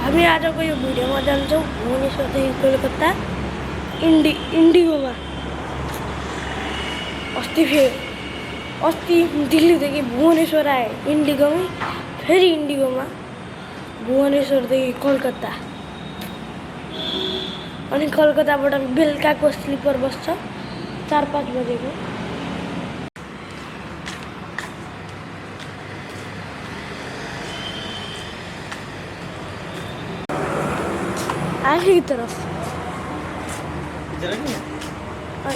हामी आजको यो भिडियोमा जान्छौँ भुवनेश्वरदेखि कोलकाता इन्डिगोमा। अस्ति दिल्लीदेखि भुवनेश्वर आए इन्डिगोमै, फेरि इन्डिगोमा भुवनेश्वरदेखि कोलकाता, अनि कलकत्ताबाट बेलुकाको स्लिपर बस्छ 4-5 बजेको। आखिरी तरफ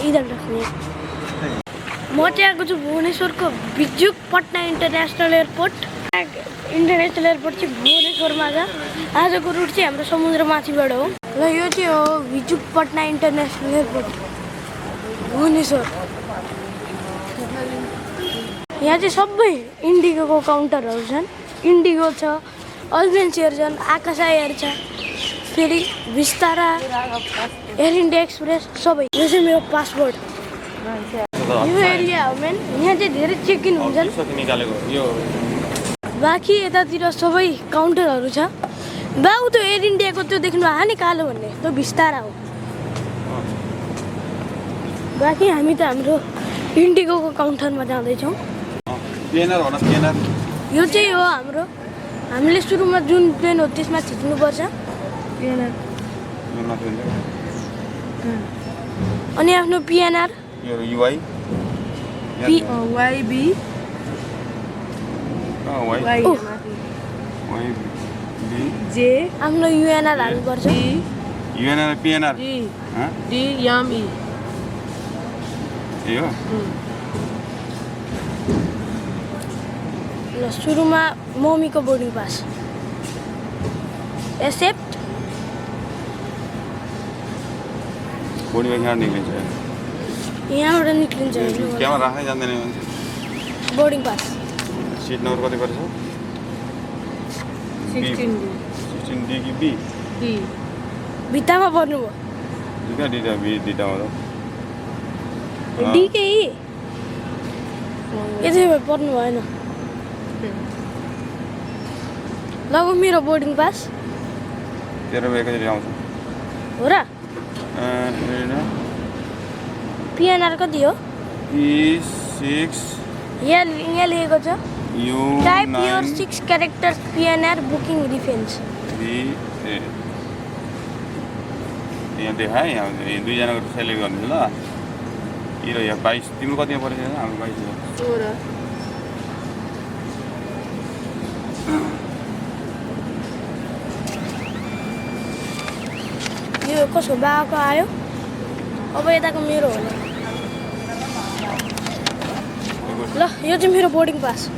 इधर रखने। म चाहिँ आएको छु भुवनेश्वरको विजुपट्टना इन्टरनेसनल एयरपोर्ट। इन्टरनेसनल एयरपोर्ट चाहिँ भुवनेश्वरमा छ। आजको रुट चाहिँ हाम्रो समुद्र माथिबाट हो। र यो चाहिँ हो विजुपट्टना इन्टरनेसनल एयरपोर्ट भुवनेश्वर। यहाँ चाहिँ सबै इन्डिगोको काउन्टरहरू छन्। इन्डिगो छ, अल्बेन्सियर छन्, आकाशा एयर छ, फेरि विस्तारा, एयर इन्डिया एक्सप्रेस सबै। यो चाहिँ मेरो पासपोर्ट। यो एरिया हो मेन। यहाँ चाहिँ धेरै चेक इन हुन्छन्। बाँकी यतातिर सबै काउन्टरहरू छ। बाबु त्यो एयर इन्डियाको त्यो देख्नु आयो नि कालो भन्ने, त्यो विस्तारा हो। बाँकी हामी त हाम्रो इन्डिगोको काउन्टरमा जाँदैछौँ। यो चाहिँ हो हाम्रो, हामीले सुरुमा जुन प्लेन हो त्यसमा थिच्नुपर्छ अनि आफ्नो पिएनआर आफ्नो युएनआर हाल्नुपर्छ। ल सुरुमा मम्मीको बोर्डिङ पास एक्सेप्ट। यहाँबाट निक्लिन्छ बोर्डिङ पास। सिट नम्बर कति पर्छ? 16D कि बी? भित्तामा पर्नु भयो। डी के यसै भए पर्नु भएन। ल मेरो बोर्डिङ पास तेरो एकैचोटि आउँछ हो र? पिएनआर कति हो? E6 यहाँ लेखेको छ type your 6 characters PNR booking defence. यहाँ देखाएँ, यहाँ दुईजनाको सेलेक्ट गर्नु ल। यो 22 तिम्रो कतिमा परेछ? हाम्रो 22 यो कसको बाबाको आयो। अब यताको मेरो होला। ल यो चाहिँ मेरो बोर्डिङ पास।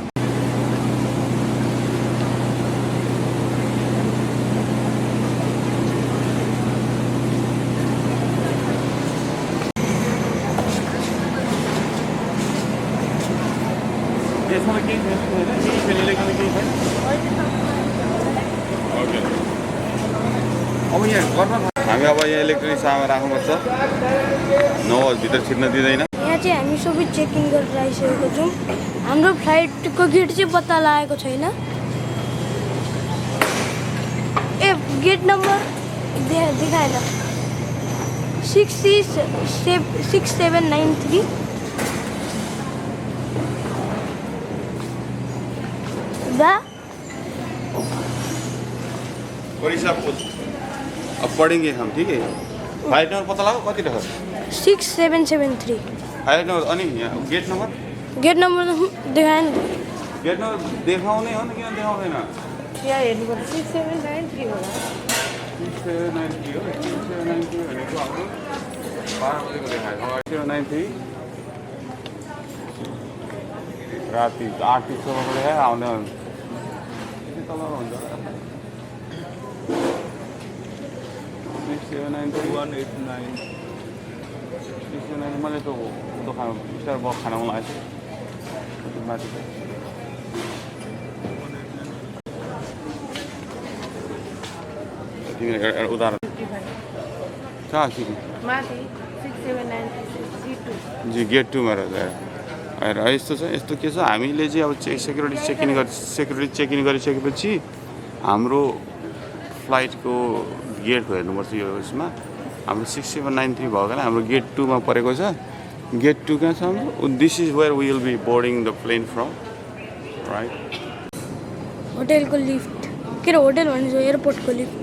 अब यहाँ गर्न हामी अब यहाँ इलेक्ट्रोनिक सामान राख्नुपर्छ, भित्र छिर्न दिँदैन। यहाँ चाहिँ हामी सबै चेकिङ गरेर आइसकेको छौँ। हाम्रो फ्लाइटको गेट चाहिँ पत्ता लागेको छैन। ए गेट नम्बर देखाएन 6793। अब पढ़ेंगे हम, ठीक है? फ्लाइट नंबर पता लगाओ कति रह 6773। फ्लाइट नंबर अनि गेट नंबर देखाएन। गेट नंबर देखाउने हो नि, किन देखाउँदैन? यहाँ हेर्नुपर्छ 6793 होला। 6793 हो। 6793 भनेको हाम्रो 12 बजेको देखाएको 6793 राति 8:30 बजेको देखायो। आउँदैन तल हुन्छ 6793 मैले त दोकान स्टार बक्स खान मन लागेको थियो माथि। तिमीले उदाहरण कहाँ सिक्नु? माथि 6793 जी गेट 2 मा रहेछ। यस्तो छ, यस्तो के छ, हामीले चाहिँ अब सेक्युरिटी चेक इन गरिसकेपछि हाम्रो फ्लाइटको गेटको हेर्नुपर्छ यो यसमा हाम्रो 6793 भएको कारण हाम्रो गेट 2 मा परेको छ गेट 2 कहाँ छ हाम्रो this is where we will be boarding the plane from right होटलको लिफ्ट के रे होटल भन्छ एयरपोर्टको लिफ्ट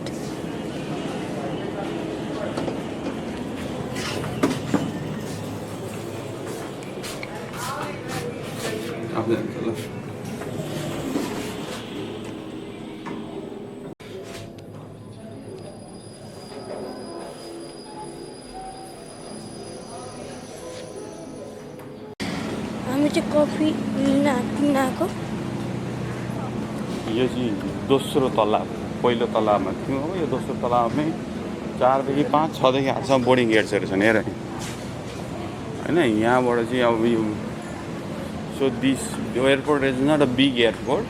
हामी चाहिँ कफी लिन आएको यो चाहिँ दोस्रो तला पहिलो तलामा थियो हो यो दोस्रो तलामै 4 देखि 5 6 देखि 8 सम्म बोर्डिङ गेट्सहरू छन् हेर हैन यहाँबाट चाहिँ अब यो so this airport is not a big airport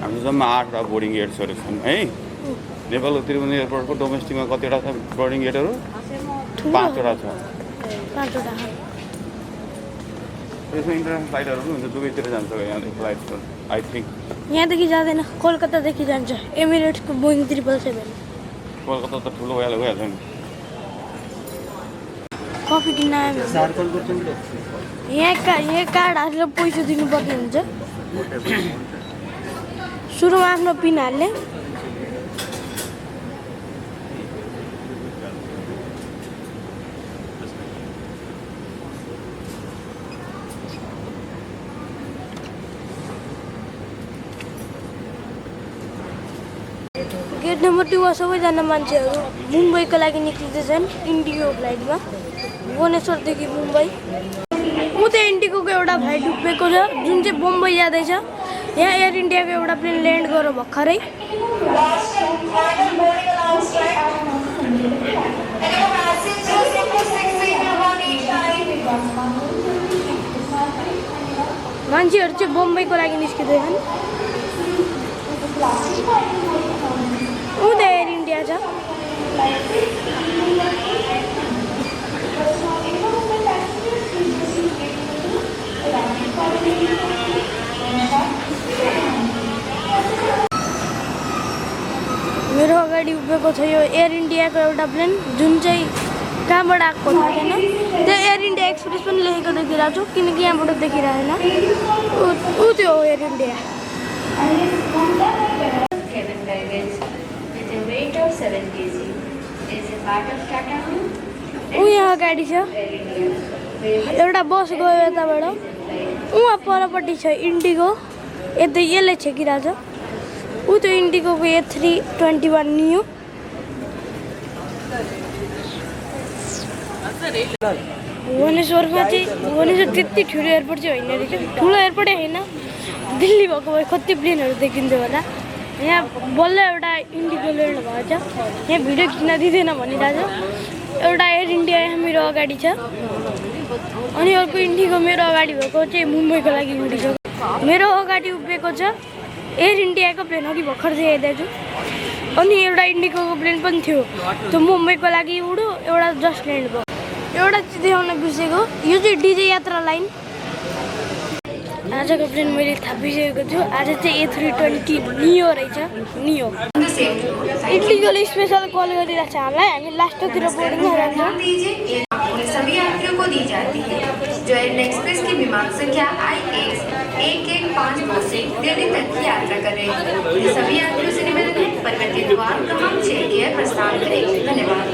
हाम्रो जम्मा 8वटा बोर्डिङ गेट्सहरू छन् है नेपालको त्रिभुवन एयरपोर्टको डोमेस्टिकमा कतिवटा छ बोर्डिङ गेटहरू 5वटा छ त्यसमा इन्टरनेसनल फ्लाइटहरू पनि हुन्छ दुबईतिर जान्छ यहाँदेखि फ्लाइटहरू आई थिङ्क यहाँदेखि जाँदैन कोलकातादेखि जान्छ एमिरेट्सको बोइङ 777 कोलकाता त ठुलो भइहाल्यो गइहाल्छ नि कफी किन्न आयो यहाँ कार्ड हालेर पैसा दिनुपर्ने हुन्छ सुरुमा आफ्नो पिन हाल्ने गेट नम्बर 2 मा सबैजना मान्छेहरू मुम्बईको लागि निक्लिँदैछन् इन्डिगो फ्लाइटमा भुवनेश्वरदेखि मुम्बई उतै इन्डिगोको एउटा फ्लाइट उभिएको छ जुन चाहिँ बम्बई जाँदैछ यहाँ एयर इन्डियाको एउटा प्लेन ल्यान्ड गर्यो भर्खरै मान्छेहरू चाहिँ बम्बईको लागि निस्किँदैछन् उतै एयर इन्डिया छ मेरो अगाडि उभिएको छ यो एयर इन्डियाको एउटा प्लेन जुन चाहिँ कहाँबाट आएको थाहा छैन त्यो एयर इन्डिया एक्सप्रेस पनि लेखेको देखिरहेको छु किनकि यहाँबाट देखिरहेन ऊ त्यो हो एयर इन्डिया ऊ यहाँ अगाडि छ एउटा बस गयो यताबाट उहाँ परपट्टि छ इन्डिगो यतै यसले छेकिरहेछ ऊ त्यो इन्डिगोको A321 नियो भुवनेश्वरमा चाहिँ भुवनेश्वर त्यति ठुलो एयरपोर्ट चाहिँ होइन रहेछ ठुलो एयरपोर्टै होइन दिल्ली भएको भए कति प्लेनहरू देखिन्थ्यो होला यहाँ बल्ल एउटा इन्डिगो ल्यान्ड भएको छ यहाँ भिडियो खिच्न दिँदैन भनिरहेको छ एउटा एयर इन्डिया यहाँ मेरो अगाडि छ अनि अर्को इन्डिगो मेरो अगाडि भएको चाहिँ मुम्बईको लागि उडिसक्यो मेरो अगाडि उभिएको छ एयर इन्डियाको प्लेन अघि भर्खर देखाइदिएको छु अनि एउटा इन्डिगोको प्लेन पनि थियो त्यो मुम्बईको लागि उड्यो एउटा जस्ट ल्यान्ड भयो एउटा चाहिँ देखाउन बिर्सेको यो चाहिँ डिजे यात्रा लाइन आजको प्लेन मैले थापिसकेको छु आज चाहिँ A320 नियो रहेछ नियो इन्डिगोले स्पेसल कल गरिरहेको छ हामीलाई हामी लास्टतिर बोर्डिङमा जान्छौँ सभी यात्रियों को दी जाती है जो एयर एक्सप्रेस की विमान संख्या IAX 1152 से दिल्ली तक की यात्रा कर रहे हैं सभी यात्रियों से निवेदन है परिवर्तित द्वार क्रमांक 6 की प्रस्थान करें धन्यवाद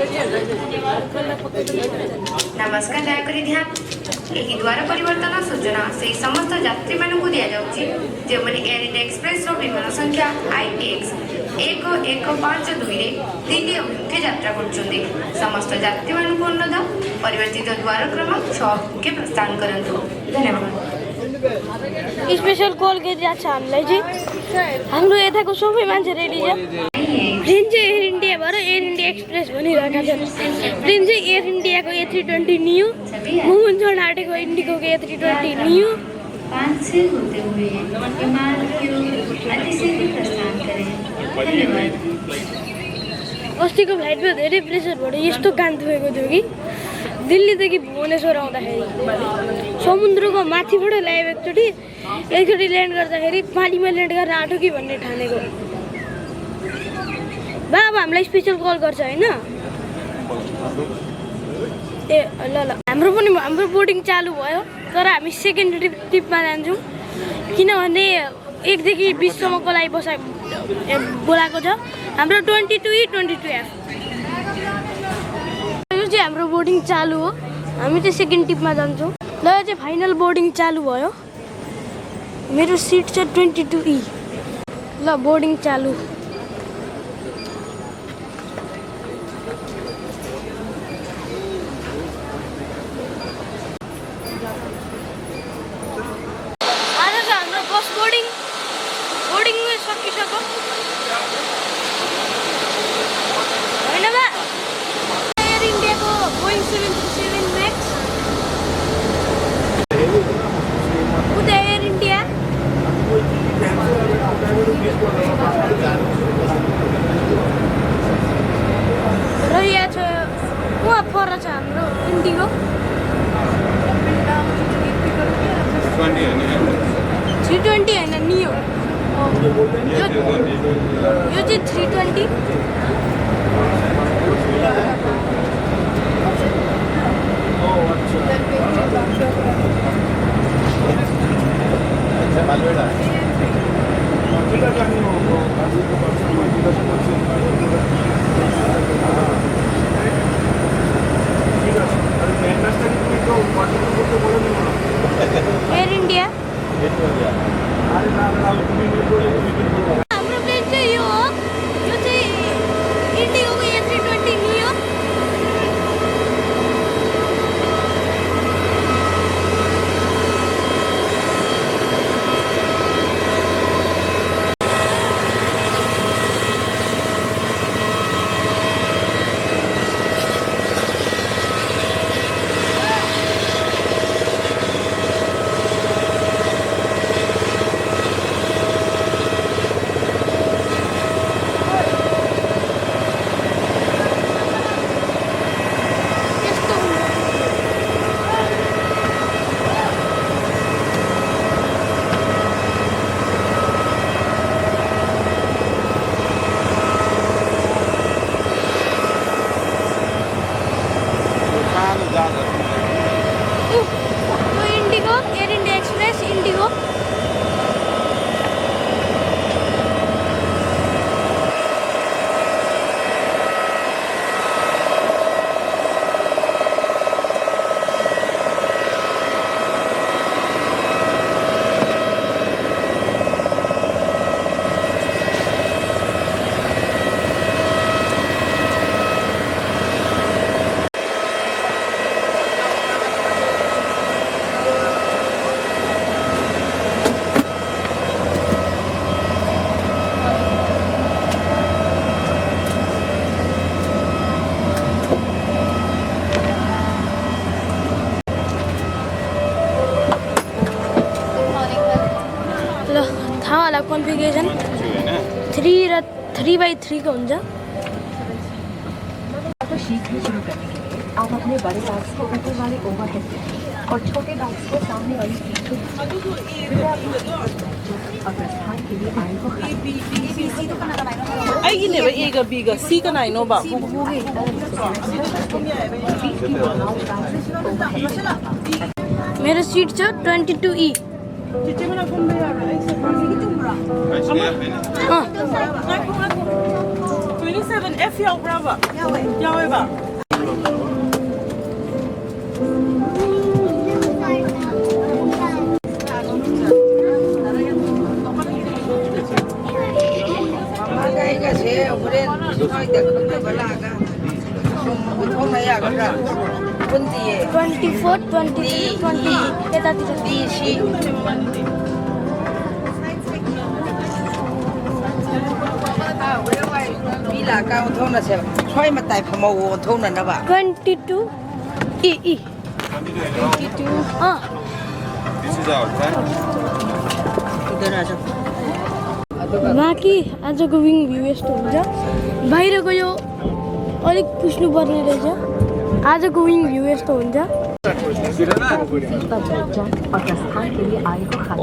नमस्कार दयाकरी ध्यान ଏହି ଦ୍ୱାର ପରିବର୍ତ୍ତନ ସୂଚନା ସେହି ସମସ୍ତ ଯାତ୍ରୀମାନଙ୍କୁ ଦିଆଯାଉଛି ଯେଉଁମାନେ ଏୟାର ଇଣ୍ଡିଆ ଏକ୍ସପ୍ରେସର ବିମାନ ସଂଖ୍ୟା IAX 1152ରେ ଦିଲ୍ଲୀ ଅଭିମୁଖେ ଯାତ୍ରା କରୁଛନ୍ତି ସମସ୍ତ ଯାତ୍ରୀମାନଙ୍କୁ ଅନୁରୋଧ ପରିବର୍ତ୍ତିତ ଦ୍ୱାର କ୍ରମାंक 6 के प्रस्थान କରନ୍ତୁ धन्यवाद स्पेशल कल गरिरहेको छ हामीलाई चाहिँ हाम्रो यताको सबै मान्छे रेडी छ प्लेन चाहिँ एयर इन्डिया भएर एयर इन्डिया एक्सप्रेस भनिरहेका छन् प्लेन चाहिँ एयर इन्डियाको A320 नियो मोहन झन आँटेको इन्डिगोको A320 नियो 5 से होते हुए विमान को अतिशीघ्र प्रस्थान करें धन्यवाद अस्तिको फ्लाइटमा धेरै प्रेसर भएर यस्तो कान दुखेको थियो कि दिल्लीदेखि भुवनेश्वर आउँदाखेरि समुद्रको माथिबाट ल्यायो एकचोटि ल्यान्ड गर्दाखेरि पानीमा ल्यान्ड गर्न आँट्यो कि भन्ने ठानेको बा हामीलाई स्पेसल कल गर्छ होइन ए ल ल हाम्रो बोर्डिङ चालु भयो तर हामी सेकेन्ड ट्रिपमा जान्छौँ किनभने 1 देखि 20 सम्मको लागि बोलाएको छ हाम्रो 22E 22F यो चाहिँ हाम्रो बोर्डिङ चालु हो हामी चाहिँ सेकेन्ड ट्रिपमा जान्छौँ ल यो चाहिँ फाइनल बोर्डिङ चालु भयो मेरो सिट छ 22E ल बोर्डिङ चालु बोर्डिङ सकिसक्यो होइन बा एयर इन्डियाको बोइङ 737 म्याक्स उता एयर इन्डिया र यहाँ छ उहाँ पर छ हाम्रो इन्डिगो 320 होइन नियो यो चाहिँ 320 एयर इन्डिया हाम्रो प्लेन चाहिँ यो हो यो चाहिँ इन्डिगोको A320 neo Indigo air India express Indigo वाला कॉन्फ़िगरेशन 3x3 का हुन्छ तो शीघ्र शुरू करने के लिए आप अपने बड़े बैग्स को ऊपर वाले ओवरहेड और छोटे बैग्स को सामने वाली सीट पर अगर स्थान के लिए आए तो ꯑꯩꯒꯤꯅꯦꯕ Aꯒ Bꯒ C ꯀꯅꯥꯏꯅꯣꯕ मेरो सीट छ 22E 27F यावब्राबा यावेबा Twenty-four, 23, 20 यतातिर Try matai phamo thona na ba 22 E 22 This is our time. बाँकी आजको विङ भ्यू यस्तो हुन्छ बाहिरको यो अलिक पुस्नुपर्ने रहेछ आजको विङ भ्यू यस्तो हुन्छ सीट पर बैठ जाएं और प्रस्थान के लिए आए को खाली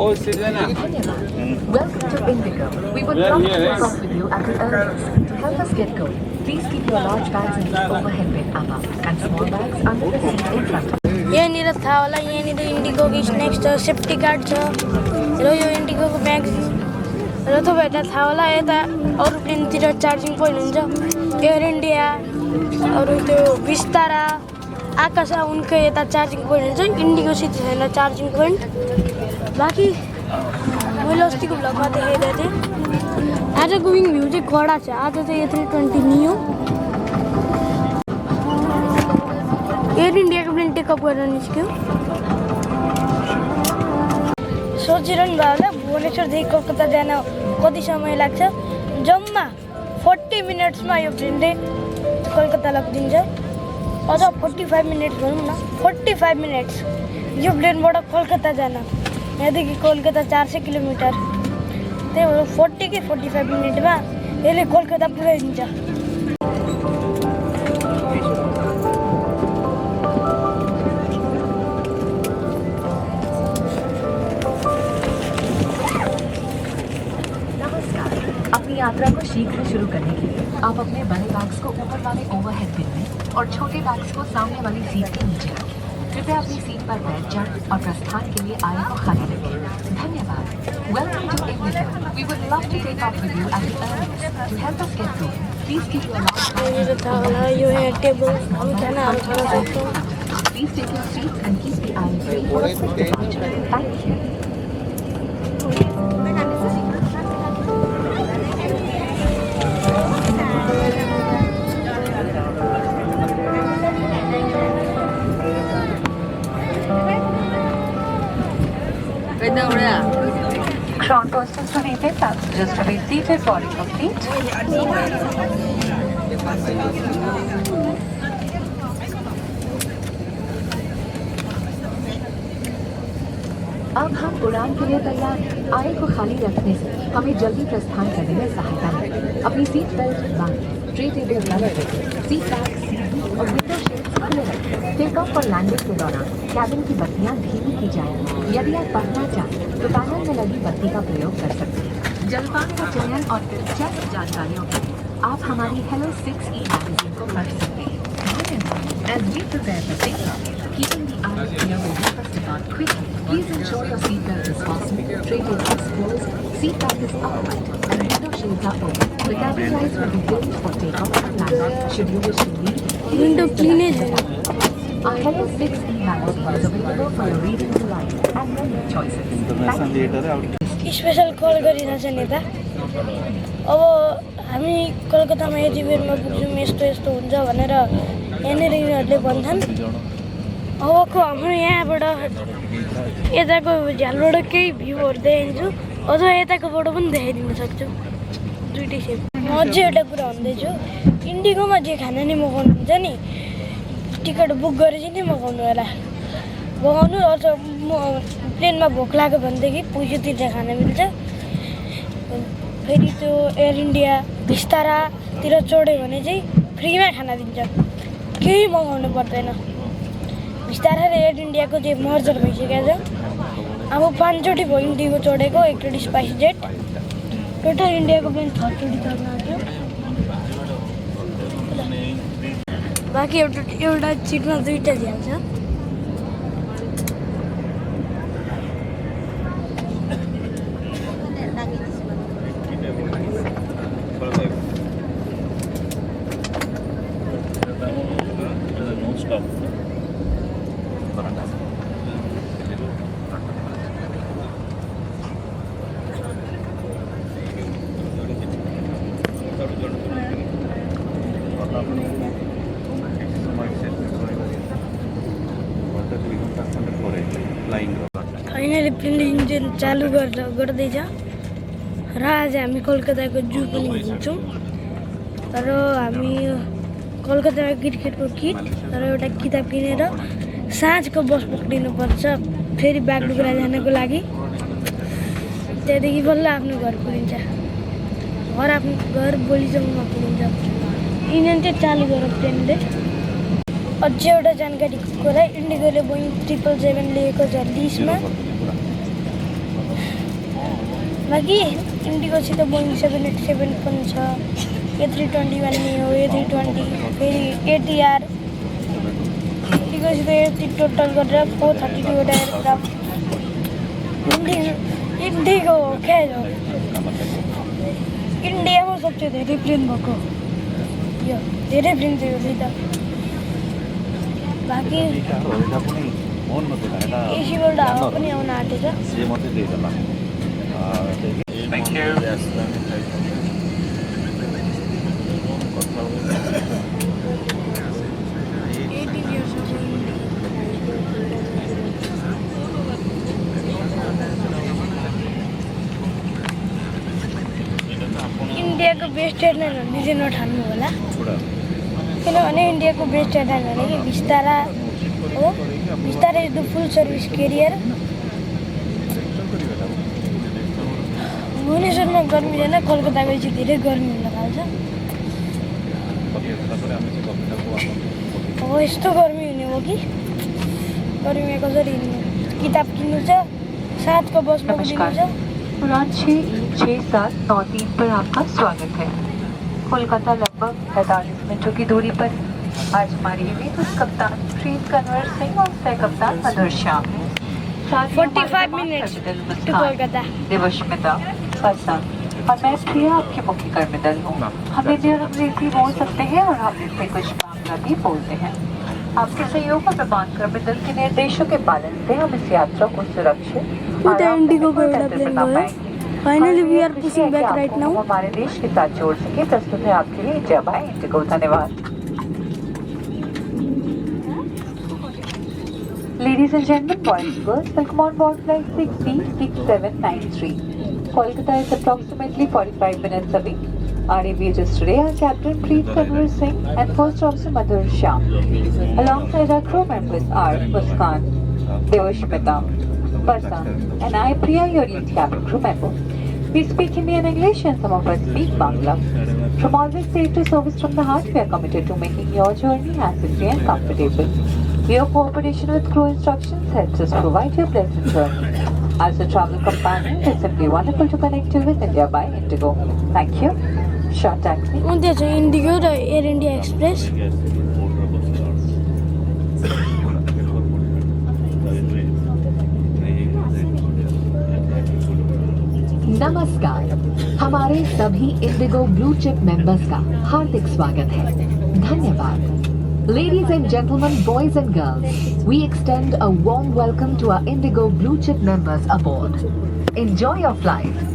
Welcome to Indigo. We would love to take off with you at the earliest. To help us get going, please keep your large bags in the overhead bin above and small bags under the seat in front of you. यहाँनिर थाहा होला यहाँनिर इन्डिगोको snacks छ safety card छ र यो इन्डिगोको magazine र तपाईँहरूलाई थाहा होला यता अरू प्लेनतिर चार्जिङ पोइन्ट हुन्छ एयर इन्डिया अरू त्यो विस्तारा आकाशा उनकै यता चार्जिङ पोइन्ट हुन्छ इन्डिगोसित छैन चार्जिङ पोइन्ट बाँकी मैले अस्तिको भ्लगमा देखाइदिएको थिएँ आजको विङ भ्यू चाहिँ कडा छ आज चाहिँ A320 नियो एयर इन्डियाको प्लेन टेकअप गरेर निस्क्यो सोचिरहनु भयो होला भुवनेश्वरदेखि कलकत्ता जान कति समय लाग्छ जम्मा 40 मिनट्समा यो प्लेनले कलकत्ता लगिदिन्छ अझ 45 मिनट्स भनौँ न 45 मिनट्स यो प्लेनबाट कलकत्ता जान यहाँदेखि कलकत्ता 400 किलोमिटर त्यही भएर 40 कि 45 मिनटमा यसले कलकत्ता पुऱ्याइदिन्छ अपनी यात्रा को शीघ्र शुरू करने के लिए आप अपने बड़े बैग्स को ऊपर वाले ओवरहेड बिन में और छोटे बैग्स को सामने वाली सीट के नीचे रखें कृपया अपनी सीट पर बैठ जाएं और प्रस्थान के लिए आए को खाली रखें धन्यवाद welcome to IndiGo we would love to take off with you at the earliest to help us get going please keep your यहाँनिर थाहा होला यो यहाँ टेबल हामी खानाहरू खान सक्छौँ please take your seats and keep the आइज free for us thank you Crown coasters to repeat passengers to be seated for complete. अब हम उड़ान के लिए तैयार हैं। आय को खाली रखने से हमें जल्दी प्रस्थान करने में सहायता मिलेगी अपनी सीट बेल्ट बांधें ट्रे टेबल बंद रखें सीट बैग और विंडो शेड्स खुले रखें टेक ऑफ और लैंडिंग के दौरान कैबिन की बत्तियां धीमी की जाएंगी यदि आप पढ़ना चाहें तो पैनल में लगी बत्ती का प्रयोग कर सकते हैं जलपान का चयन और दिलचस्प जानकारियों के लिए आप हमारी Hello 6E मैगजीन को पढ़ सकते हैं As we prepare for takeoff, keeping the eyes clear will help us depart quickly. Please ensure your seatbelt is fastened, tray table is closed, seat back is upright, and window shades are open. The cabin lights will be dimmed for takeoff and landing. Should you wish to leave, window क्लिनै छैन our Hello 6E magazine is available for your reading delight and many choices. Thank you. Special कल गरिरहेछन् यता अब हामी कलकत्तामा यति बेरमा पुग्छौँ यस्तो यस्तो हुन्छ भनेर यहाँनिर यिनीहरूले भन्छन् अबको हाम्रो यहाँबाट यताको झ्यालबाट केही भ्यूहरू देखाइदिन्छु अझ यताकोबाट पनि देखाइदिन सक्छु दुइटै सेम म अझै एउटा कुरा भन्दैछु इन्डिगोमा जे खाना नि मगाउनुहुन्छ नि टिकट बुक गरेपछि नै मगाउनु होला मगाउनु अझ प्लेनमा भोक लाग्यो भनेदेखि पैसा तिरेर खान मिल्छ फेरि त्यो एयर इन्डिया विस्तारातिर चढ्यो भने चाहिँ फ्रीमा खाना दिन्छ केही मगाउनु पर्दैन विस्तारा र एयर इन्डियाको चाहिँ मर्जर भइसकेको छ अब 5 चोटि भयो इन्डिगो चढेको एकचोटि स्पाइस जेट टोटल इन्डियाको प्लेन 6 चोटि चढ्न आँट्यो बाँकी एउटा सिटमा 2टा ध्यान छ फाइनली प्लेनले इन्जिन चालु गर्दैछ र आज हामी कलकत्ताको जू पनि घुम्छौँ र हामी कलकत्तामा क्रिकेटको किट र एउटा किताब किनेर साँझको बस पक्रिनुपर्छ फेरि बागडोग्रा जानको लागि त्यहाँदेखि बल्ल आफ्नो घर पुगिन्छ घर भोलिसम्ममा पुगिन्छ इन्जिन चाहिँ चालु गर प्लेनले अझै एउटा जानकारीको कुरा इन्डिगोले बोइङ 777 लिएको छ लिजमा बाँकी इन्डिगोसित बोइङ 787 पनि छ A321 नियो A320 फेरि ATR इन्डिगोसित यति टोटल गरेर 432 वटा एयरक्राफ्ट इन्डिगो क्या हो इन्डियामा सबसे धेरै प्लेन भएको यो धेरै प्लेन थियो यो त बाँकी एसीबाट हावा पनि आउन आँटेछ Thank you. इन्डियाको बेस्ट एयरलाइन भन्ने चाहिँ नठान्नु होला किनभने इन्डियाको बेस्ट एयरलाइन भनेको विस्तारा हो Vistara is the full service carrier भुवनेश्वरमा गर्मी छैन कलकत्ता गएपछि धेरै गर्मी हुन थाल्छ अब यस्तो गर्मी हुने हो कि गर्मीमा कसरी हिँड्नु किताब किन्नु छ 7 को बसमा किन्नु छ उड़ान 66793 पर आपका स्वागत है। कोलकाता लगभग 45 मिनटों की दूरी पर। आज हमारी विद्युत कप्तान प्रीत कन्वर सिंह और सह कप्तान मधुर श्याम हैं। 45 minutes to Kolkata. देवस्मिता पसंद और मैं प्रिया आपके मुख्य कर्मदल हूँ। हम हिंदी और अंग्रेजी बोल सकते हैं और हम इससे कुछ बांग्ला भी बोलते हैं। आपके सहयोग और प्रमाण कर्मदल के निर्देशों के पालन से हम इस यात्रा को सुरक्षित Indigo को एयरप्लेन है finally we are pushing back right now हमारे देश के साथ जोड़ सके प्रस्तुत है आपके लिए जय भाई इंडिगो। धन्यवाद। Ladies and gentlemen, boys and girls, welcome on board flight 6B6793. Kolkata is approximately 45 minutes away. Our aviators today are Captain Preet Kanwar Singh and First Officer Madhur Shah. Alongside our crew members are Muskan, Devashmita, Basan, and I, Priya, your lead cabin crew member. We speak Hindi and English and some of us speak Bangla. From always safe to service from the heart, we are committed to making your journey hassle-free and comfortable. Your cooperation with crew instructions helps us provide you a pleasant journey. As a travel companion, it's simply wonderful to connect you with India by Indigo. Thank you. Short taxi. त्यहाँ छ indigo र air India express नमस्कार, हमारे सभी Indigo blue chip members का हार्दिक स्वागत है। धन्यवाद। Ladies and gentlemen, boys and girls, we extend a warm welcome to our Indigo Blue Chip members aboard. Enjoy your flight.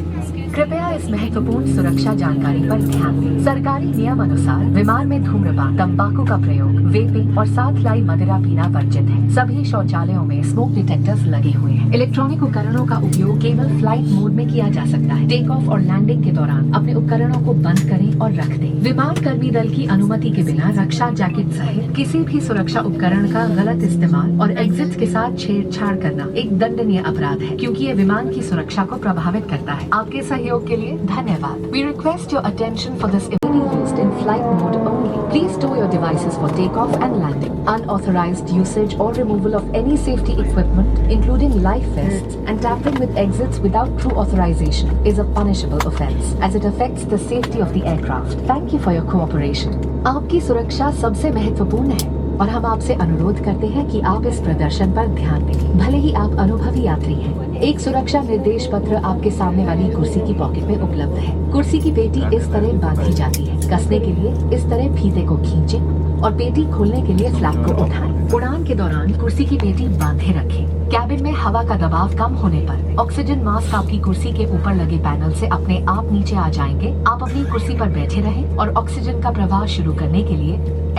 कृपया इस महत्वपूर्ण सुरक्षा जानकारी पर ध्यान दें। सरकारी नियम अनुसार विमान में धूम्रपान, तंबाकू का प्रयोग, वेपिंग और साथ लाई मदिरा पीना वर्जित है। सभी शौचालयों में स्मोक डिटेक्टर्स लगे हुए हैं। इलेक्ट्रॉनिक उपकरणों का उपयोग केवल फ्लाइट मोड में किया जा सकता है। टेक ऑफ और लैंडिंग के दौरान अपने उपकरणों को बंद करें और रख दें। विमान कर्मी दल की अनुमति के बिना रक्षा जैकेट सहित किसी भी सुरक्षा उपकरण का गलत इस्तेमाल और एग्जिट के साथ छेड़छाड़ करना एक दंडनीय अपराध है, क्योंकि ये विमान की सुरक्षा को प्रभावित करता है। आपके सहयोग के लिए धन्यवाद। We request your attention for this event used in flight mode only. Please stow your devices for takeoff and landing. Unauthorized usage or removal of any safety equipment, including life vests, and tampering with exits without crew authorization is a punishable offense, as it affects the safety of the aircraft. Thank you for your cooperation. आपकी सुरक्षा सबसे महत्वपूर्ण है और हम आपसे अनुरोध करते हैं कि आप इस प्रदर्शन पर ध्यान दें। भले ही आप अनुभवी यात्री हैं, एक सुरक्षा निर्देश पत्र आपके सामने वाली कुर्सी की पॉकेट में उपलब्ध है। कुर्सी की पेटी इस तरह बांधी जाती है। कसने के लिए इस तरह फीते को खींचें और पेटी खोलने के लिए फ्लैप को उठाएं। उड़ान के दौरान कुर्सी की पेटी बांधे रखें। कैबिन में हवा का दबाव कम होने पर ऑक्सीजन मास्क आपकी कुर्सी के ऊपर लगे पैनल से अपने आप नीचे आ जाएंगे। आप अपनी कुर्सी पर बैठे रहें और ऑक्सीजन का प्रवाह शुरू करने के लिए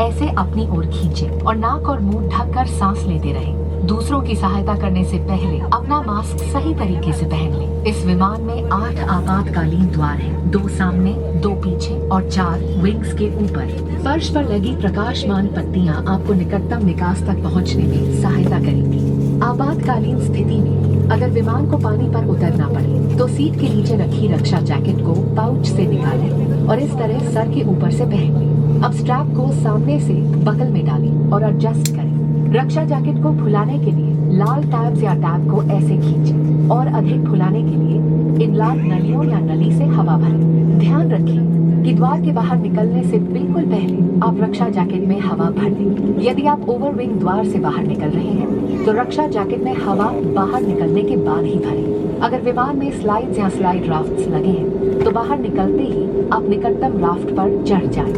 ऐसे अपनी ओर खींचें और नाक और मुंह ढककर सांस लेते रहें। दूसरों की सहायता करने से पहले अपना मास्क सही तरीके से पहन लें। इस विमान में 8 आपातकालीन द्वार हैं, 2 सामने, 2 पीछे और 4 विंग्स के ऊपर। फर्श पर लगी प्रकाशमान पट्टियां आपको निकटतम निकास तक पहुंचने में सहायता करेंगी। आपातकालीन स्थिति में अगर विमान को पानी पर उतरना पड़े तो सीट के नीचे रखी रक्षा जैकेट को पाउच से निकालें और इस तरह सर के ऊपर से पहन लें। अब स्ट्रैप को सामने से बकल में डालें और एडजस्ट करें। रक्षा जैकेट को फुलाने के लिए लाल टैब्स या टैब को ऐसे खींचें और अधिक फुलाने के लिए इन लाल नलियों या नली से हवा भरें। ध्यान रखें कि द्वार के बाहर निकलने से बिल्कुल पहले आप रक्षा जैकेट में हवा भर दें। यदि आप ओवरविंग द्वार से बाहर निकल रहे हैं तो रक्षा जैकेट में हवा बाहर निकलने के बाद ही भरें। अगर विमान में स्लाइड्स या स्लाइड राफ्ट्स लगे हैं तो बाहर निकलते ही आप निकटतम राफ्ट पर चढ़ जाएं।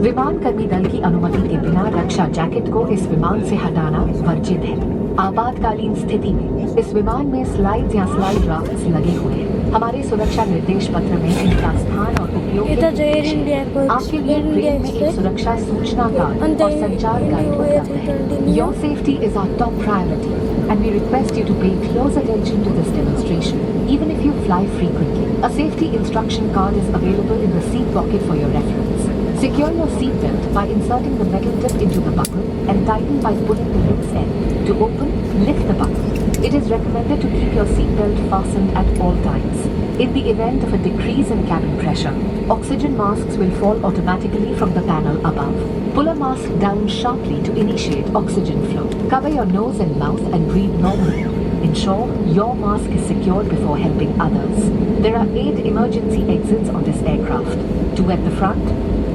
विमान कर्मी दल की अनुमति के बिना रक्षा जैकेट को इस विमान से हटाना वर्जित है। आपातकालीन स्थिति में इस विमान में स्लाइड्स या स्लाइड राफ्ट्स लगे हुए हैं। हमारे सुरक्षा निर्देश पत्र में इनका स्थान और उपयोग ये तो जो एयर इंडिया को आपके लिए ट्रेन में एक सुरक्षा सूचना कार्ड और संचार गाइड उपलब्ध है। Your safety is our top priority and we request you to pay close attention to this demonstration even if you fly frequently. A safety instruction card is available in the seat pocket for your reference. Secure your seat belt by inserting the metal tip into the buckle and tighten by pulling the loose end. To open, lift the buckle. It is recommended to keep your seat belt fastened at all times. In the event of a decrease in cabin pressure, oxygen masks will fall automatically from the panel above. Pull a mask down sharply to initiate oxygen flow. Cover your nose and mouth and breathe normally. Ensure your mask is secured before helping others. There are 8 emergency exits on this aircraft. 2 at the front,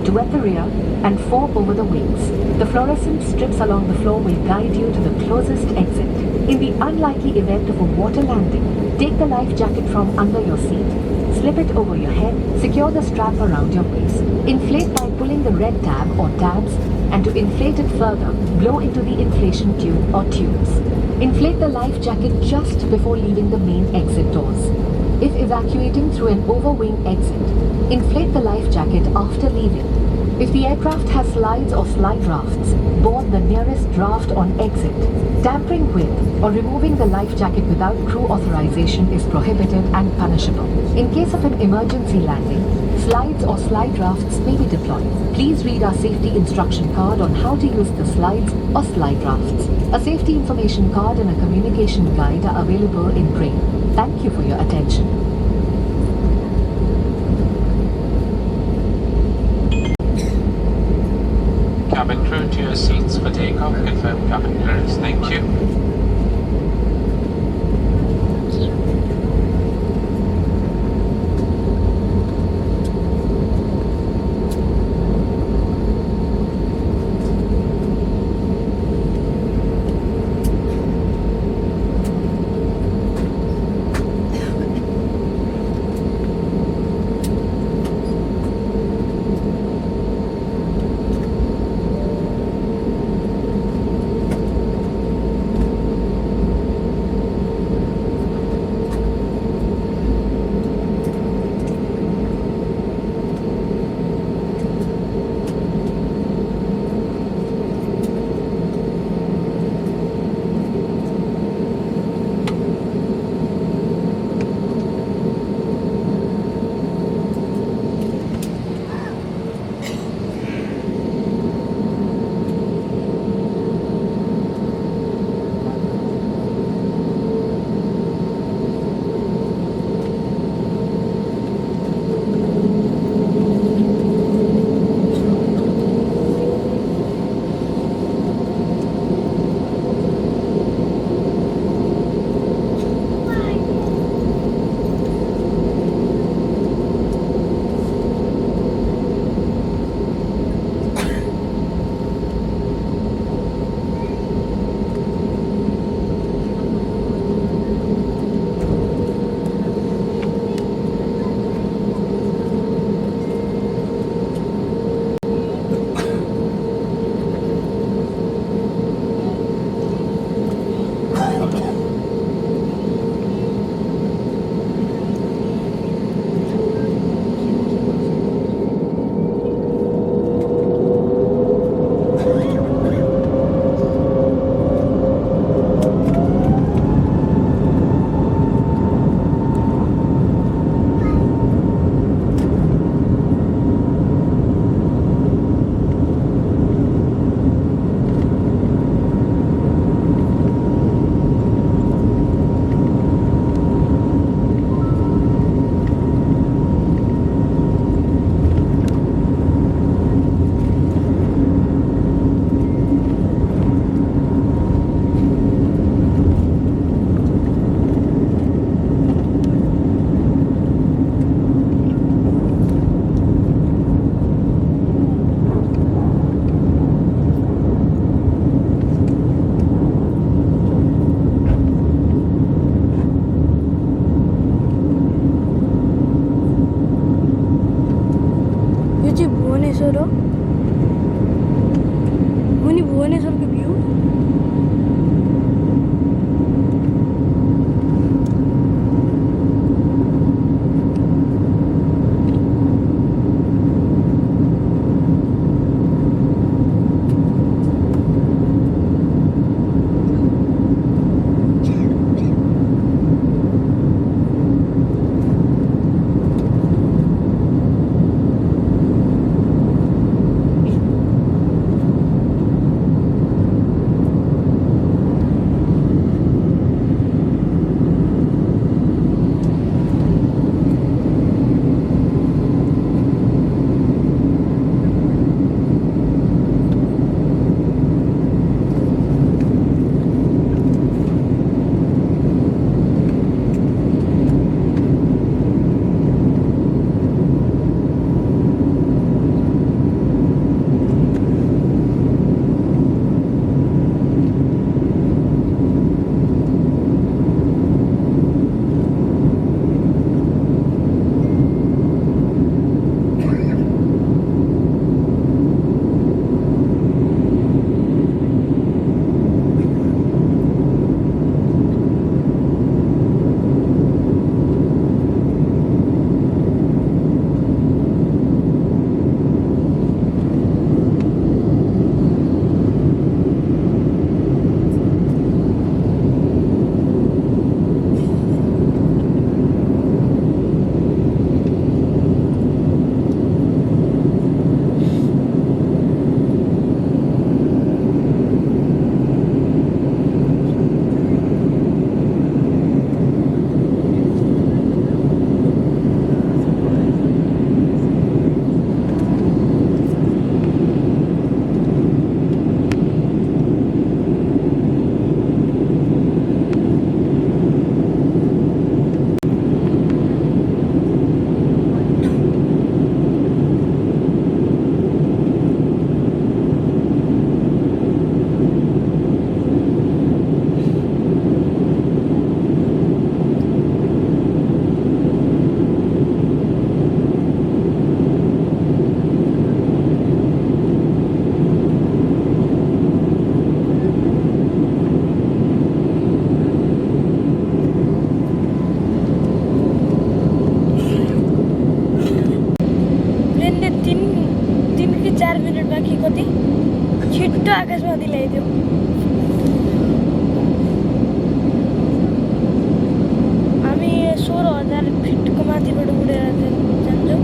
2 at the rear, and 4 over the wings. The fluorescent strips along the floor will guide you to the closest exit. In the unlikely event of a water landing, take the life jacket from under your seat, slip it over your head, secure the strap around your waist. Inflate by pulling the red tab or tabs, and to inflate it further, blow into the inflation tube or tubes. Inflate the life jacket just before leaving the main exit doors. If evacuating through an overwing exit, inflate the life jacket after leaving. If the aircraft has slides or slide rafts, board the nearest raft on exit. Tampering with or removing the life jacket without crew authorization is prohibited and punishable. In case of an emergency landing, slides or slide rafts may be deployed. Please read our safety instruction card on how to use the slides or slide rafts. A safety information card and a communication guide are available in Braille. Thank you for your attention. Cabin crew to your seats for takeoff. Confirm cabin clearance. Thank you. मुनि भुवनेश्वरको view छिट्टो आकाशमा दिलाइदियो हामी 16,000 फिटको माथिबाट उडेर जान्छौँ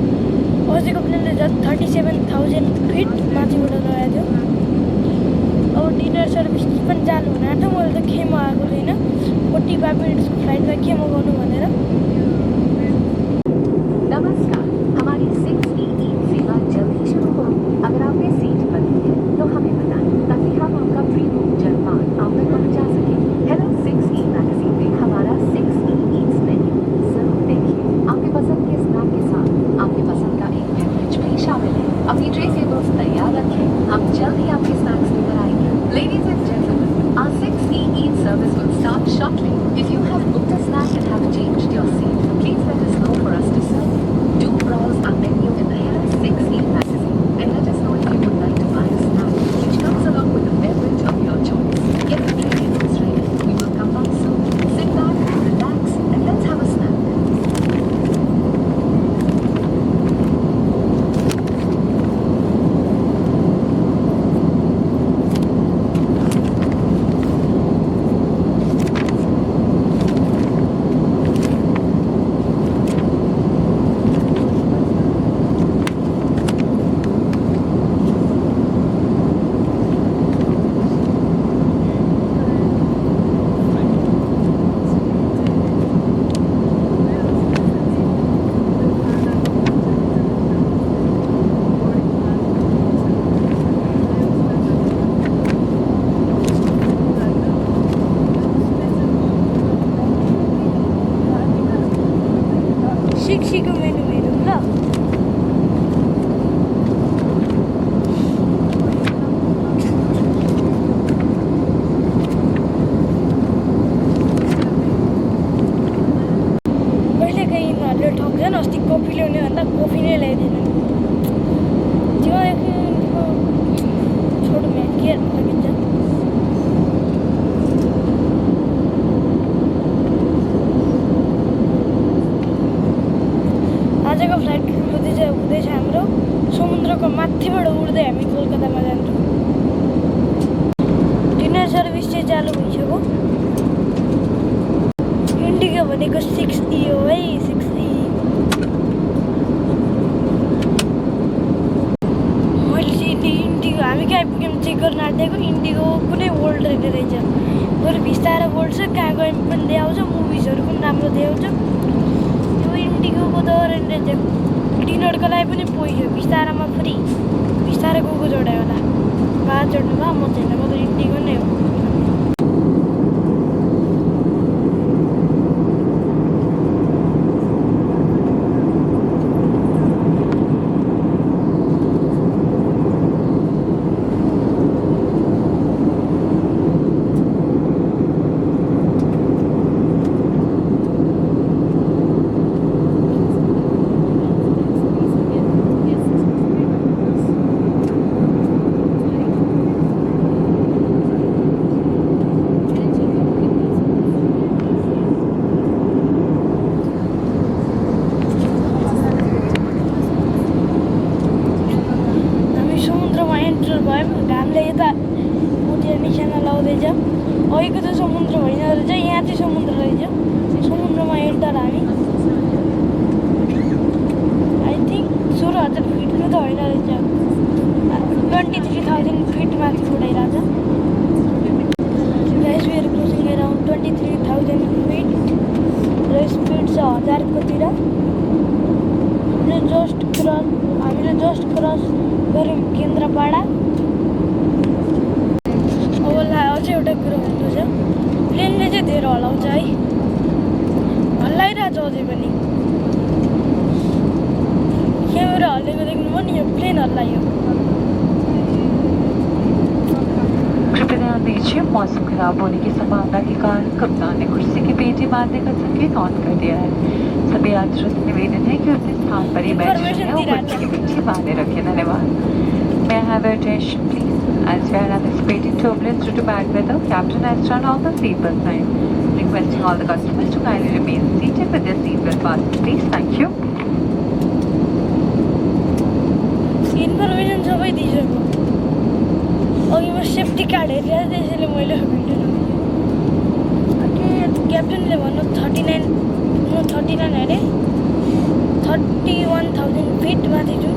अस्तिको प्लेनले 37,000 fit माथिबाट गएको थियो अब डिनर सर्भिस पनि जानु हुन आँट्यो मैले त केमा आएको छैन 45 मिनट्सको फ्लाइटमा के मगाउनु भनेर नमस्कार हमारी 6EE सेवा जल्द ही शुरू होगी अगर आपने सीट बदली है तो हमें बताएं ताकि हम आपका प्री बुक जलमान आप तक पहुंचा सकें हेलो 6E मैगजीन में हमारा 6E मेन्यू जरूर देखिए आपकी पसंद के स्नैक के साथ आपकी पसंद का एक बेवरेज भी शामिल है अपनी ट्रे टेबल्स तैयार रखें हम जल्द ही आपके स्नैक्स लेकर आएंगे ladies and gentleman our 6EE service will start shortly if you have booked a snack and have changed your seat please उज्यालो भइसक्यो इन्डिगो भनेको 6E हो है 6E मैले चाहिँ इन्डिगो हामी कहाँ आइपुग्यौँ चेक गर्न आँटेको इन्डिगो कुनै वर्ल्ड रहेछ बरु भिस्ताएर वर्ल्ड छ कहाँ गए पनि देखाउँछ मुभिजहरू पनि राम्रो देखाउँछ त्यो इन्डिगोको त रहेछ डिनरको लागि पनि पैसा भिस्तारामा फ्री भिस्तारै गएको जोडायो होला बाह्र चढ्नु भयो म चाहिँ म त इन्डिगो नै हो घामले यता उठेर निशाना लाउँदैछ अहिलेको त समुद्र होइन रहेछ यहाँ चाहिँ समुद्र रहेछ समुद्रमा एन्टर हामी आई थिङ्क 16,000 फिटको त होइन रहेछ 23,000 फिट माथि उडाइरहेछ guys we are closing around 23,000 feet र स्पिड छ 1000 कोतिर हामीले जस्ट क्रस गऱ्यौँ केन्द्रपाडा अझै एउटा कुरो भन्नु छ प्लेनले चाहिँ धेरै हल्लाउँछ है हल्लाइरहेछ अझै पनि क्यामेरा हल्लेको देख्नुभयो नि यो प्लेन हल्लायो कृपया ध्यान दीजिए मौसम खराब होने की संभावना के कारण कप्तान ने कुर्सी की पेटी बांधने का संकेत ऑन कर दिया है सभी यात्रियों से निवेदन है कि अपने स्थान पर ही बैठे रहें और कुर्सी की पेटी बांधे रखें धन्यवाद May I have your attention please? As we are anticipating turbulence due to bad weather, Captain has turned off the seatbelt sign, requesting all the customers to kindly remain seated with their seatbelt fastened. Please, thank you. Information सबै दिइसक्यो अघि म safety card हेरिरहेको थिएँ त्यसैले मैले video क्याप्टनले भन्नु 39 अरे 31,000 fit माथि छु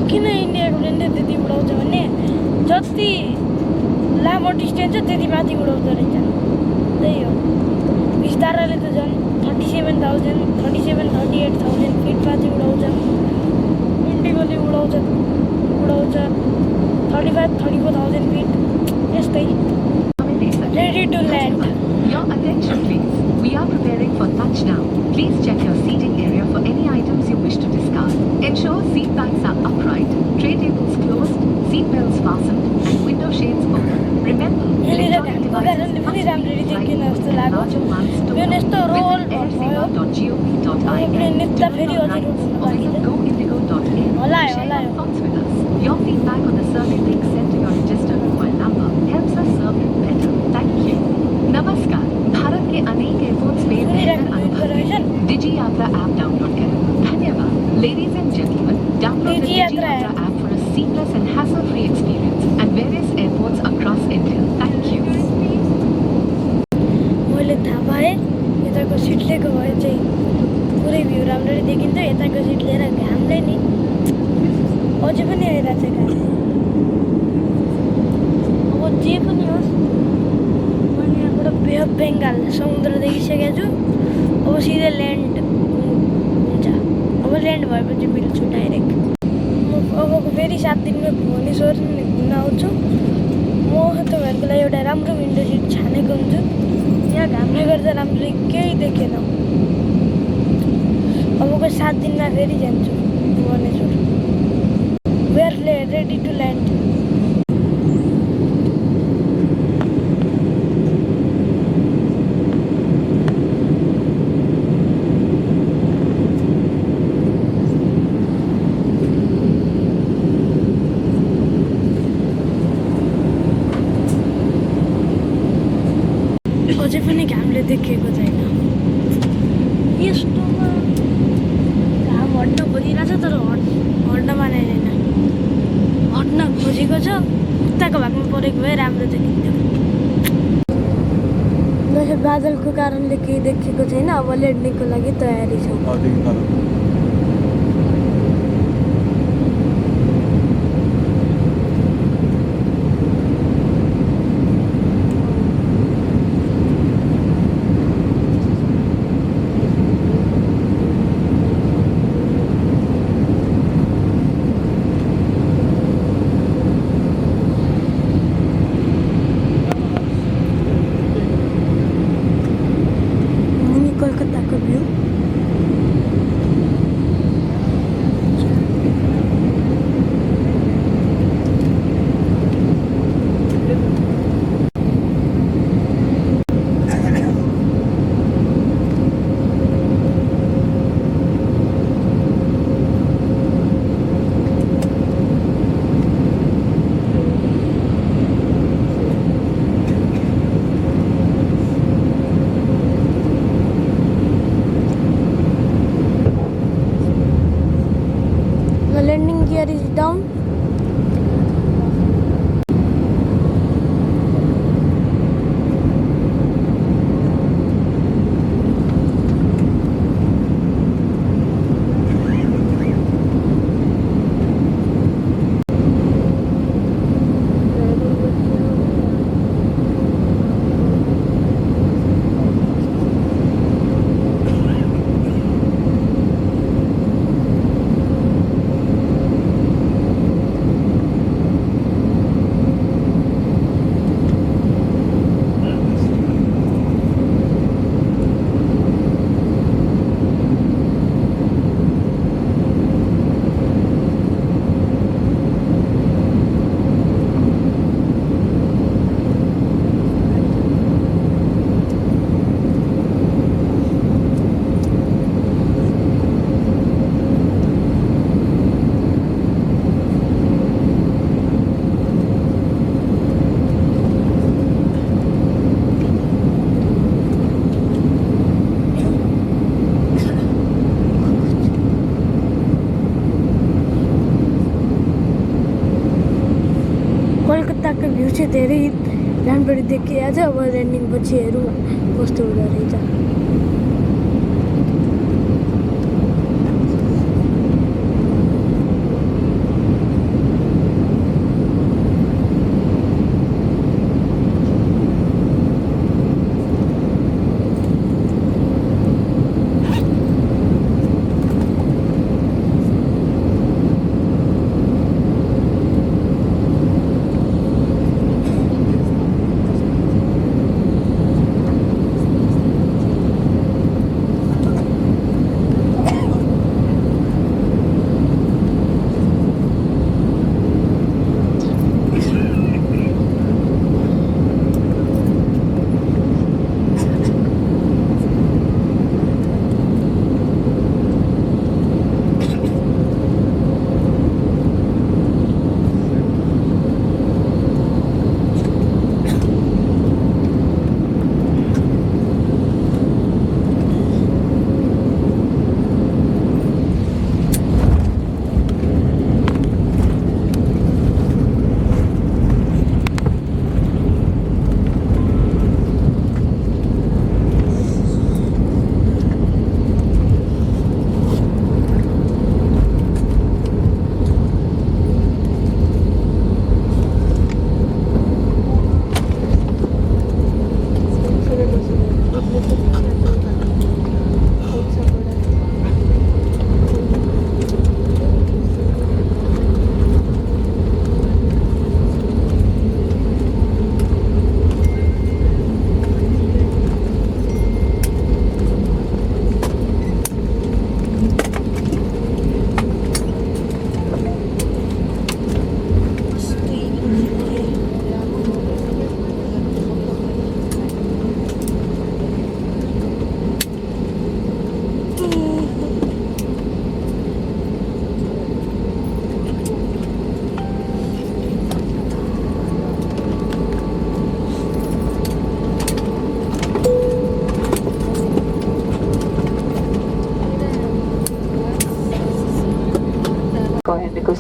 किन इन्डियाको प्लेनले त्यति उडाउँछ भने जति लामो डिस्टेन्स छ त्यति माथि उडाउँदो रहेछ त्यही हो विस्ताराले त झन् 38,000 फिट माथि उडाउँछ इन्डिगोले उडाउँछ 34,000 फिट यस्तै ready to land Your attention please. We are preparing for touchdown. Please check your seating area for any items you wish to discard. Ensure seat backs are upright, tray tables closed, seat belts fastened, and window shades open. Remember, electronic devices must be slightly moved and larger ones stored. Visit airsaver.gov.in to learn our rights or visit goindigo.in to share your thoughts with us. Your feedback on the survey link sent to your registered mobile number helps us serve you better. Thank you. नमस्कार भारत के अनेक airports में बेहतर अनुभव के लिए डिजी Yatra app download करें धन्यवाद ladies and gentleman download the Digi Yatra app for a seamless and hassle free experience at various airports across India thank you मैले थाहा पाएँ यताको सिट लिएको भए चाहिँ पुरै भ्यू राम्ररी देखिन्थ्यो यताको सिट लिएर घामले नि अझै पनि आइरहेको छ घाम अब जे पनि होस् बे अफ बेङ्गाल समुद्र देखिसकेको छु अब सिधै ल्यान्ड हुन्छ अब ल्यान्ड भएपछि मिल्छु डाइरेक्ट म अबको फेरि 7 दिनमा भुवनेश्वर घुम्न आउँछु म तपाईँहरूको लागि एउटा राम्रो विन्डो सिट छानेको हुन्छु यहाँ घामले गर्दा राम्ररी केही देखेन अबको 7 दिनमा फेरि जान्छु Bhubaneswar we are ready to land अझै पनि घामले देखिएको छैन यस्तोमा घाम हट्न खोजिरहेछ तर हट्न मानेन हट्न गरेको भए राम्रो देखिन्थ्यो। जसरी बादलको कारणले केही देखेको छैन। अब ल्यान्डिङको लागि तयारी छ। कोलकाताको view landing gear is down. कोलकाताको भ्यू चाहिँ धेरै राम्ररी देखिएको छ। अब ल्यान्डिङ पछि हेरौँ कस्तो हुँदो रहेछ।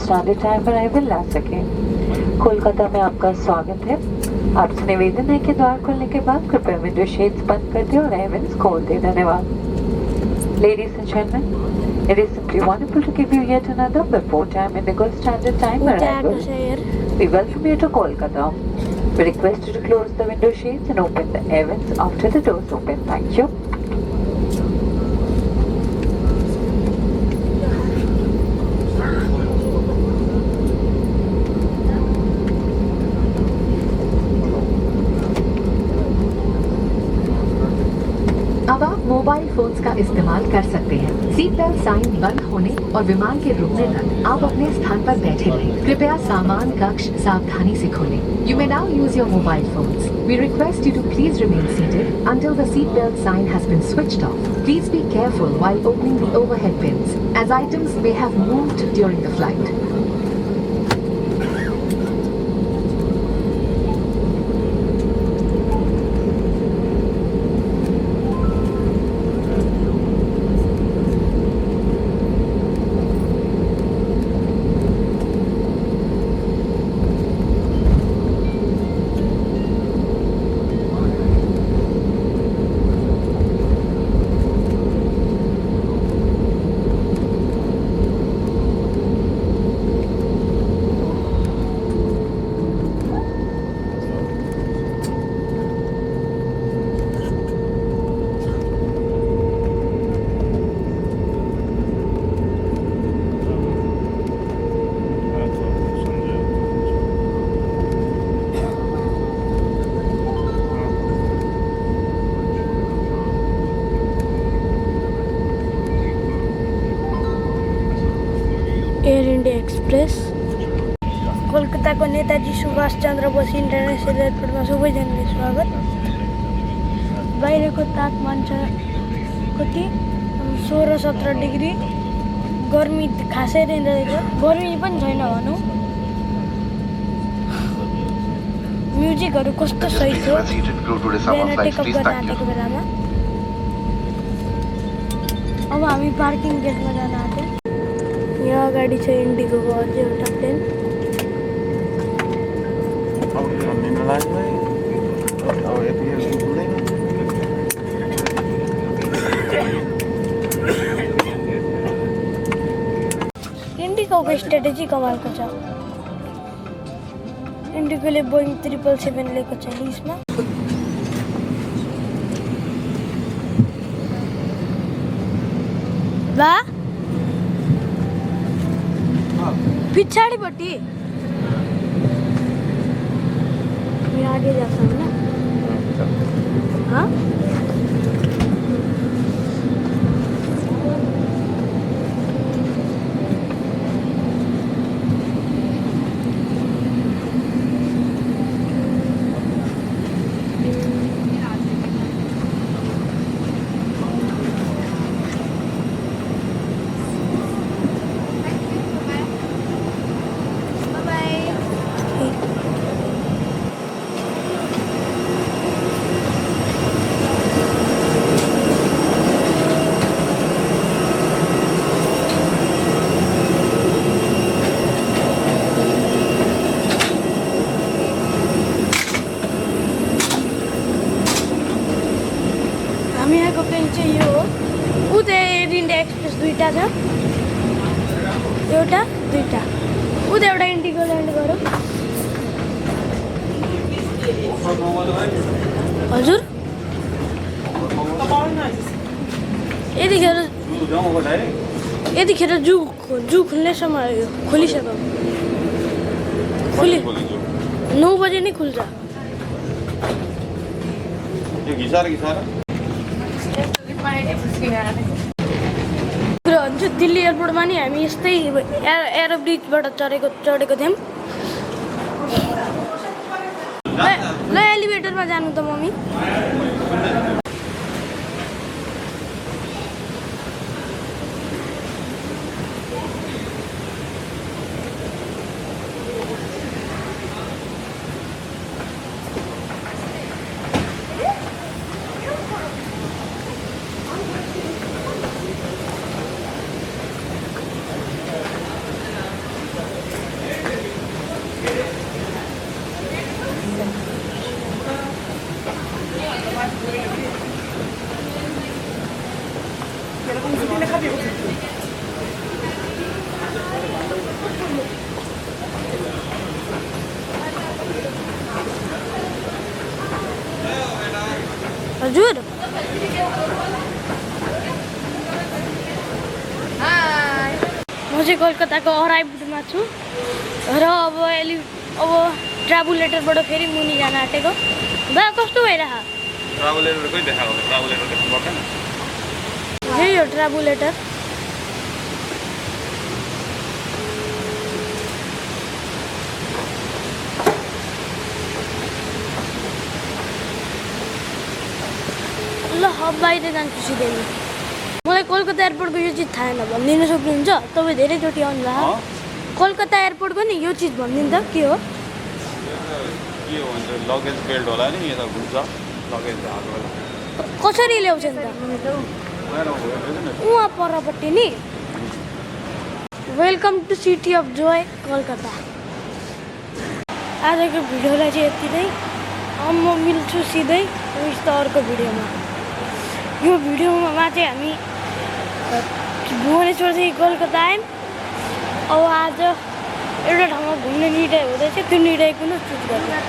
Standard time पर I will ला सके कोलकाता में आपका स्वागत है। आपसे निवेदन है कि द्वार खोलने के बाद कृपया विंडो शेड्स बंद कर दें और हेवंस खोल दें। धन्यवाद। Ladies and gentlemen, it is simply wonderful to give you yet another before time Indigo Standard Time arrival. We welcome you to Kolkata. We request you to close the window shades and open the heavens after the doors open. Thank you. अब आप mobile phones का इस्तेमाल कर सकते हैं। Seat belt sign बंद होने और विमान के रुकने तक आप अपने स्थान पर बैठे रहें। कृपया सामान कक्ष सावधानी से खोलें। You may now use your mobile phones. We request you to please remain seated until the seat belt sign has been switched off. Please be careful while opening the overhead bins, as items may have moved during the flight. Air India Express कोलकाताको Netaji Subhash Chandra Bose international एयरपोर्टमा सबैजनाले स्वागत। बाहिरको तापमान छ कति 16-17 degree. गर्मी खासै रहेछ, गर्मी पनि छैन भनौँ। म्युजिकहरू कस्तो सही थियो बिहान टेकअप गर्न आँटेको बेलामा। अब हामी पार्किङ गेटमा जान आँट्यौँ। यहाँ अगाडि छ इन्डिगोको अझै एउटा प्लेन। इन्डिगोको स्ट्राटेजी कमालको छ। इन्डिगोले बोइङ 777 लिएको छ लिस्टमा। वा पिछाडिपट्टि आगे जा सकते हैं। हाँ हामी यहाँको प्लेन चाहिँ यो हो। उता एयर इन्डिया एक्सप्रेस दुईवटा छ, एउटा दुईवटा। उता एउटा इन्डिगो ल्यान्ड गरौँ। हजुर यतिखेर जू खुल्ने समय खोलिसक्यो। 9 बजे नै खुल्छ। दिल्ली एयरपोर्टमा नि हामी यस्तै एयर ब्रिजबाट चढेको थियौँ। ल एलिभेटरमा जानु त मम्मी। हजुर म चाहिँ कलकत्ताको अराइभमा छु र अब ट्राभुलेटरबाट फेरि मुनि जान आँटेको बा कस्तो भइरह ट्राभलेटरकै देखाएको ट्राभलेटर देख्नु पर्दैन यही हो ट्राभुलेटर ल अब बाहिर जान्छु सिधै मलाई कलकत्ता एयरपोर्टको यो चिज थाहा छैन भनिदिनु सक्नुहुन्छ तपाईँ धेरैचोटि आउनुभयो कलकत्ता एयरपोर्टको नि यो चिज भनिदिनु त के हो के हो भन्छ लगेज बेल्ट होला नि यता घुम्छ लगेज हाल्नु होला कसरी ल्याउँछ नि त उहाँ परपट्टि नि welcome to city of joy Calcutta आजको भिडियोलाई चाहिँ यति नै म मिल्छु सिधै उयस त अर्को भिडियोमा यो भिडियोमा चाहिँ हामी भुवनेश्वरदेखि कलकत्ता आयौँ अब आज एउटा ठाउँमा घुम्ने निर्णय हुँदैछ त्यो निर्णय कुन चुज गर्ने